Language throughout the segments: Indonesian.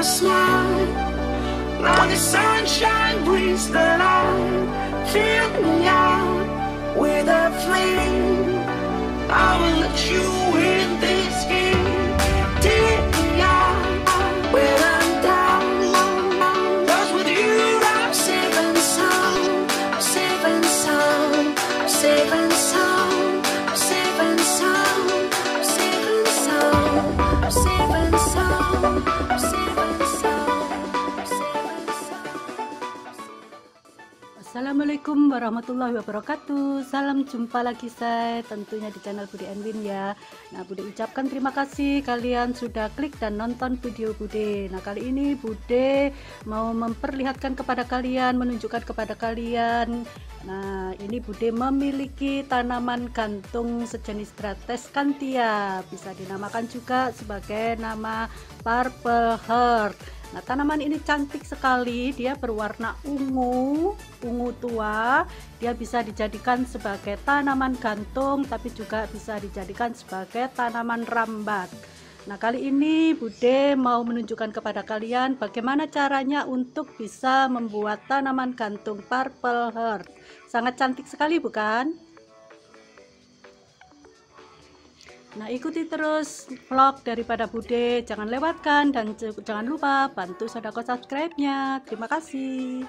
last night. Now the sunshine brings the light. Fill me out with a flame. I will let you in this game. Take me out when I'm down. 'Cause with you I'm safe and sound. I'm safe and sound. I'm safe and sound. I'm safe and sound. I'm safe and sound. I'm safe and sound. I'm safe and sound. I'm safe and sound. Assalamualaikum warahmatullahi wabarakatuh. Salam jumpa lagi saya tentunya di channel Bude and Win ya. Nah, Bude ucapkan terima kasih kalian sudah klik dan nonton video Bude. Nah, kali ini Bude mau memperlihatkan kepada kalian, menunjukkan kepada kalian. Nah, ini Bude memiliki tanaman gantung sejenis Drates Canthia. Bisa dinamakan juga sebagai nama Purple Heart. Nah, tanaman ini cantik sekali, dia berwarna ungu tua. Dia bisa dijadikan sebagai tanaman gantung, tapi juga bisa dijadikan sebagai tanaman rambat. Nah, kali ini Bude mau menunjukkan kepada kalian bagaimana caranya untuk bisa membuat tanaman gantung Purple Heart. Sangat cantik sekali, bukan? Nah, ikuti terus vlog daripada Bude, jangan lewatkan dan jangan lupa bantu sedekah subscribe-nya. Terima kasih.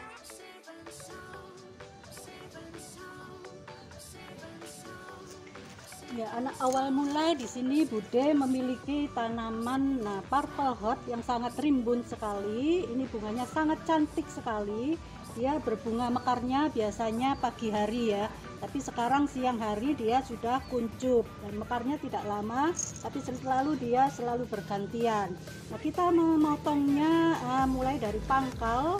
Ya, anak awal mulai di sini Bude memiliki tanaman Purple Heart yang sangat rimbun sekali. Ini bunganya sangat cantik sekali. Dia berbunga mekarnya biasanya pagi hari ya, tapi sekarang siang hari dia sudah kuncup dan mekarnya tidak lama, tapi dia selalu bergantian. Nah, kita memotongnya mulai dari pangkal.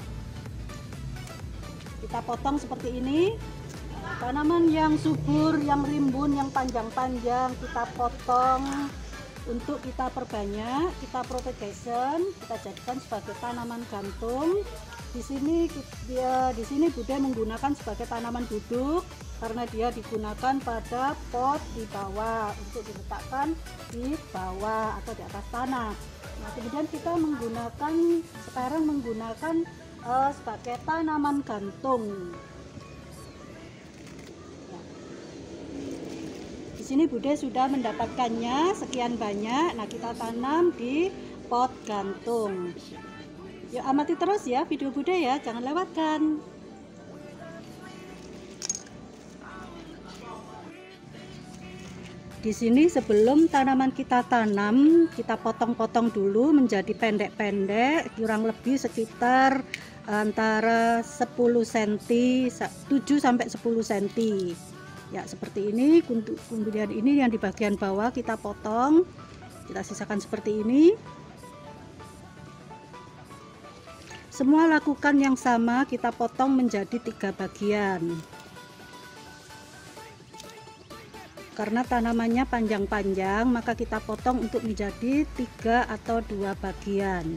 Kita potong seperti ini. Tanaman yang subur, yang rimbun, yang panjang-panjang kita potong untuk kita perbanyak, kita propagation, kita jadikan sebagai tanaman gantung. Di sini Bude menggunakan sebagai tanaman duduk karena dia digunakan pada pot di bawah untuk diletakkan di bawah atau di atas tanah. Nah, kemudian kita sekarang menggunakan sebagai tanaman gantung. Di sini Bude sudah mendapatkannya sekian banyak. Nah, kita tanam di pot gantung. Yuk, amati terus ya video Bude ya, jangan lewatkan. Di sini sebelum tanaman kita tanam, kita potong-potong dulu menjadi pendek-pendek, kurang lebih sekitar antara 10 cm, 7 sampai 10 cm. Ya, seperti ini. Kemudian ini yang di bagian bawah kita potong, kita sisakan seperti ini. Semua lakukan yang sama, kita potong menjadi 3 bagian. Karena tanamannya panjang-panjang, maka kita potong untuk menjadi 3 atau 2 bagian.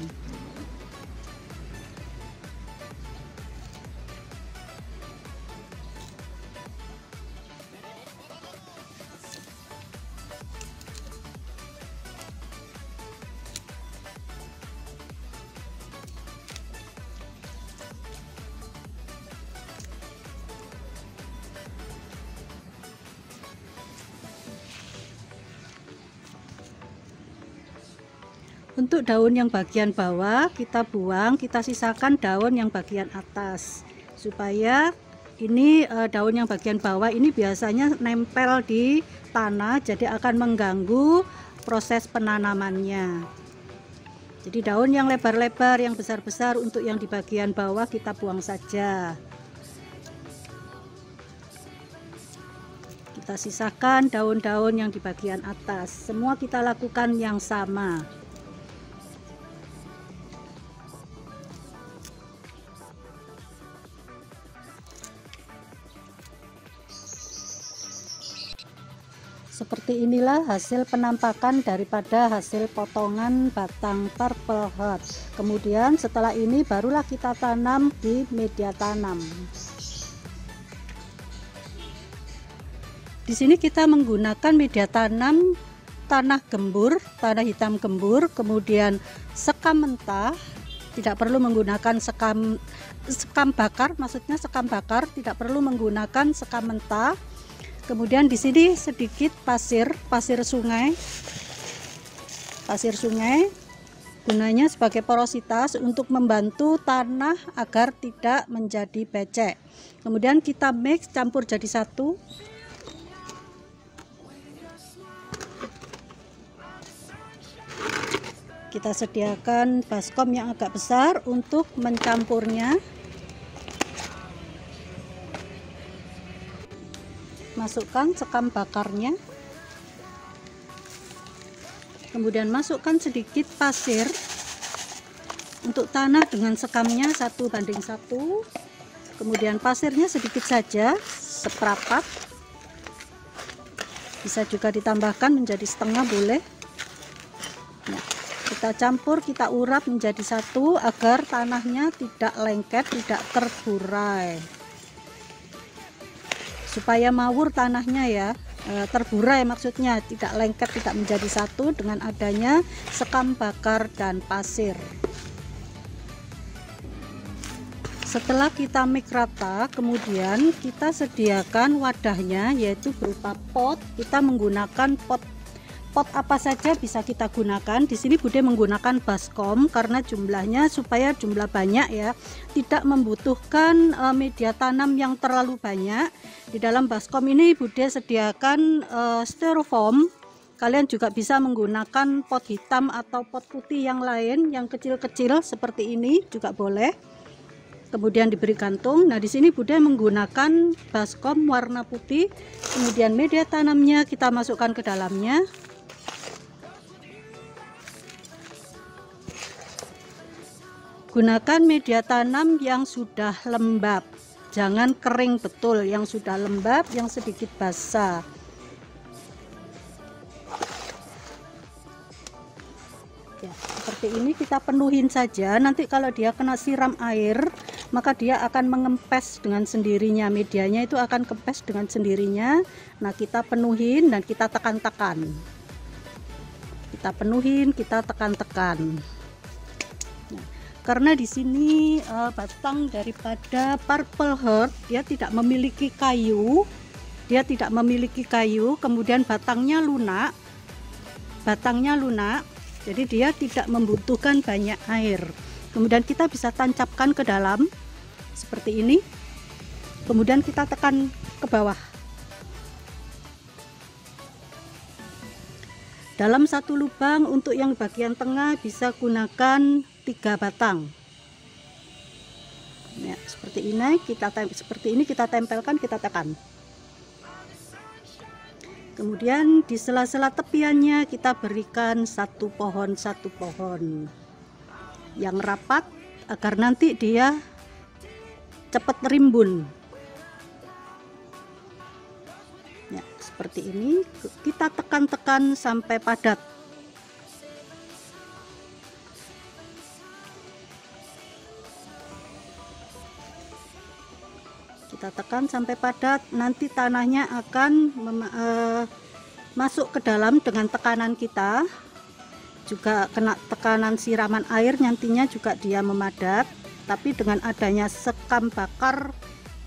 Untuk daun yang bagian bawah kita buang, kita sisakan daun yang bagian atas supaya ini daun yang bagian bawah ini biasanya nempel di tanah, jadi akan mengganggu proses penanamannya. Jadi daun yang lebar-lebar, yang besar-besar untuk yang di bagian bawah kita buang saja. Kita sisakan daun-daun yang di bagian atas. Semua kita lakukan yang sama. Seperti inilah hasil penampakan daripada hasil potongan batang Purple Heart. Kemudian setelah ini barulah kita tanam di media tanam. Di sini kita menggunakan media tanam tanah gembur, tanah hitam gembur, kemudian sekam mentah, tidak perlu menggunakan sekam bakar, maksudnya sekam bakar, tidak perlu menggunakan sekam mentah. Kemudian di sini sedikit pasir sungai. Pasir sungai gunanya sebagai porositas untuk membantu tanah agar tidak menjadi becek. Kemudian kita mix, campur jadi satu. Kita sediakan baskom yang agak besar untuk mencampurnya. Masukkan sekam bakarnya. Kemudian masukkan sedikit pasir. Untuk tanah dengan sekamnya 1:1. Kemudian pasirnya sedikit saja, seperempat. Bisa juga ditambahkan menjadi setengah, boleh. Nah, kita campur, kita urap menjadi satu agar tanahnya tidak lengket, tidak terburai. Supaya mawur tanahnya ya, terburai maksudnya, tidak lengket, tidak menjadi satu dengan adanya sekam bakar dan pasir. Setelah kita mix rata, kemudian kita sediakan wadahnya, yaitu berupa pot. Kita menggunakan pot apa saja bisa kita gunakan. Di sini Bude menggunakan baskom karena jumlahnya supaya jumlah banyak ya, tidak membutuhkan media tanam yang terlalu banyak. Di dalam baskom ini Bude sediakan styrofoam. Kalian juga bisa menggunakan pot hitam atau pot putih yang lain, yang kecil-kecil seperti ini juga boleh. Kemudian diberi gantung. Nah, di sini Bude menggunakan baskom warna putih. Kemudian media tanamnya kita masukkan ke dalamnya. Gunakan media tanam yang sudah lembab, jangan kering betul, yang sudah lembab, yang sedikit basah. Ya, seperti ini kita penuhin saja. Nanti kalau dia kena siram air, maka dia akan mengempes dengan sendirinya, medianya itu akan kempes dengan sendirinya. Nah, kita penuhin dan kita tekan-tekan. Kita penuhin, kita tekan-tekan. Karena di sini batang daripada Purple Heart dia tidak memiliki kayu, kemudian batangnya lunak, jadi dia tidak membutuhkan banyak air. Kemudian kita bisa tancapkan ke dalam seperti ini, kemudian kita tekan ke bawah. Dalam satu lubang untuk yang bagian tengah bisa gunakan 3 batang. Ya, seperti ini kita tempelkan, kita tekan. Kemudian di sela-sela tepiannya kita berikan satu pohon yang rapat agar nanti dia cepat rimbun. Ya, seperti ini kita tekan-tekan sampai padat. Kita tekan sampai padat, nanti tanahnya akan masuk ke dalam dengan tekanan kita, juga kena tekanan siraman air, nantinya juga dia memadat. Tapi dengan adanya sekam bakar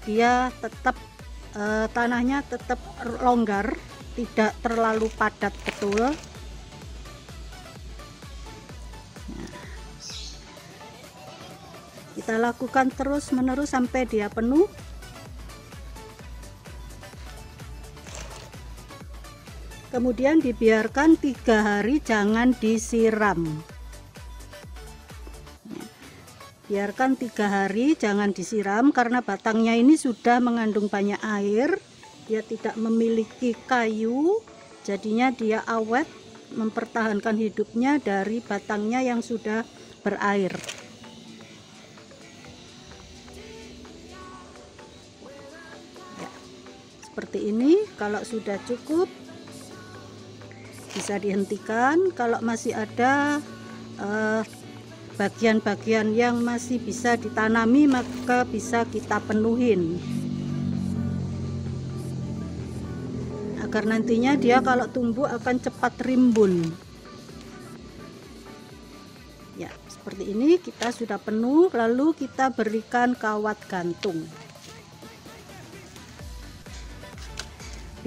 dia tetap tanahnya tetap longgar, tidak terlalu padat betul. Nah, kita lakukan terus menerus sampai dia penuh. Kemudian dibiarkan 3 hari, jangan disiram. Biarkan 3 hari, jangan disiram karena batangnya ini sudah mengandung banyak air. Dia tidak memiliki kayu, jadinya dia awet, mempertahankan hidupnya dari batangnya yang sudah berair. Ya, seperti ini. Kalau sudah cukup bisa dihentikan. Kalau masih ada bagian-bagian yang masih bisa ditanami, maka bisa kita penuhin agar nantinya dia kalau tumbuh akan cepat rimbun. Ya, seperti ini kita sudah penuh, lalu kita berikan kawat gantung.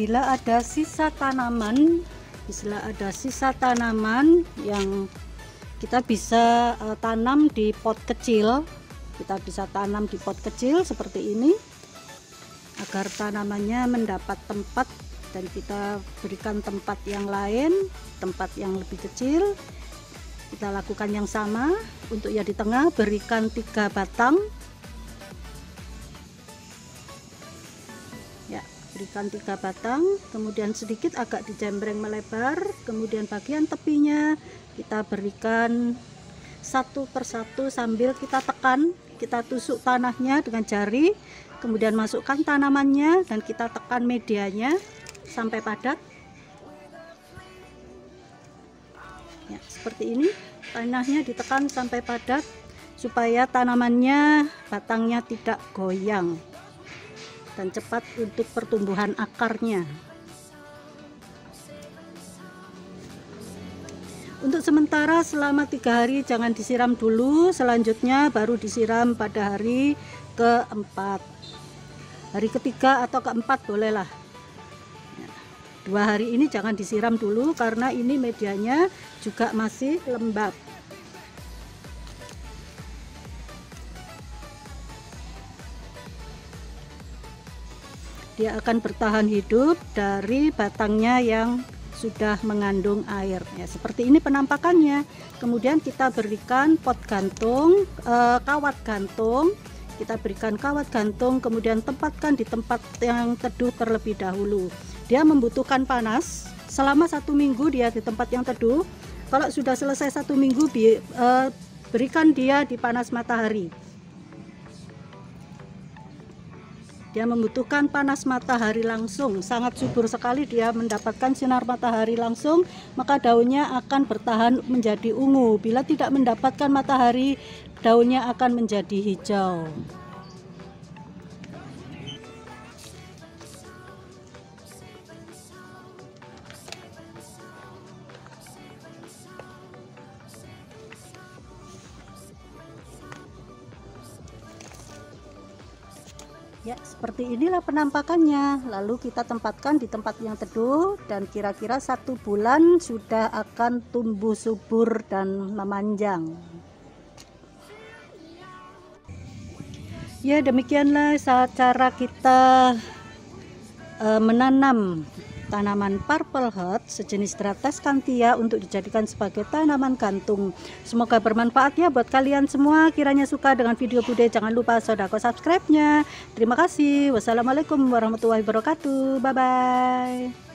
Bila ada sisa tanaman yang kita bisa tanam di pot kecil, seperti ini agar tanamannya mendapat tempat, dan kita berikan tempat yang lain, tempat yang lebih kecil. Kita lakukan yang sama untuk yang di tengah, berikan 3 batang ya, berikan 3 batang, kemudian sedikit agak dijembreng melebar, kemudian bagian tepinya kita berikan satu persatu sambil kita tekan, kita tusuk tanahnya dengan jari, kemudian masukkan tanamannya dan kita tekan medianya sampai padat ya, seperti ini. Tanahnya ditekan sampai padat supaya tanamannya, batangnya tidak goyang dan cepat untuk pertumbuhan akarnya. Untuk sementara selama 3 hari jangan disiram dulu, selanjutnya baru disiram pada hari keempat. Hari ketiga atau keempat bolehlah. 2 hari ini jangan disiram dulu karena ini medianya juga masih lembab. Dia akan bertahan hidup dari batangnya yang sudah mengandung air ya, seperti ini penampakannya. Kemudian kita berikan pot gantung, kawat gantung. Kita berikan kawat gantung, kemudian tempatkan di tempat yang teduh terlebih dahulu. Dia membutuhkan panas selama 1 minggu, dia di tempat yang teduh. Kalau sudah selesai 1 minggu, berikan dia di panas matahari. Dia membutuhkan panas matahari langsung, sangat subur sekali dia mendapatkan sinar matahari langsung, maka daunnya akan bertahan menjadi ungu. Bila tidak mendapatkan matahari, daunnya akan menjadi hijau. Ya, seperti inilah penampakannya. Lalu kita tempatkan di tempat yang teduh dan kira-kira 1 bulan sudah akan tumbuh subur dan memanjang. Ya, demikianlah cara kita menanam tanaman Purple Heart sejenis Stratescantia untuk dijadikan sebagai tanaman gantung. Semoga bermanfaat ya buat kalian semua. Kiranya suka dengan video Bude, jangan lupa sodako subscribe-nya. Terima kasih. Wassalamualaikum warahmatullahi wabarakatuh. Bye bye.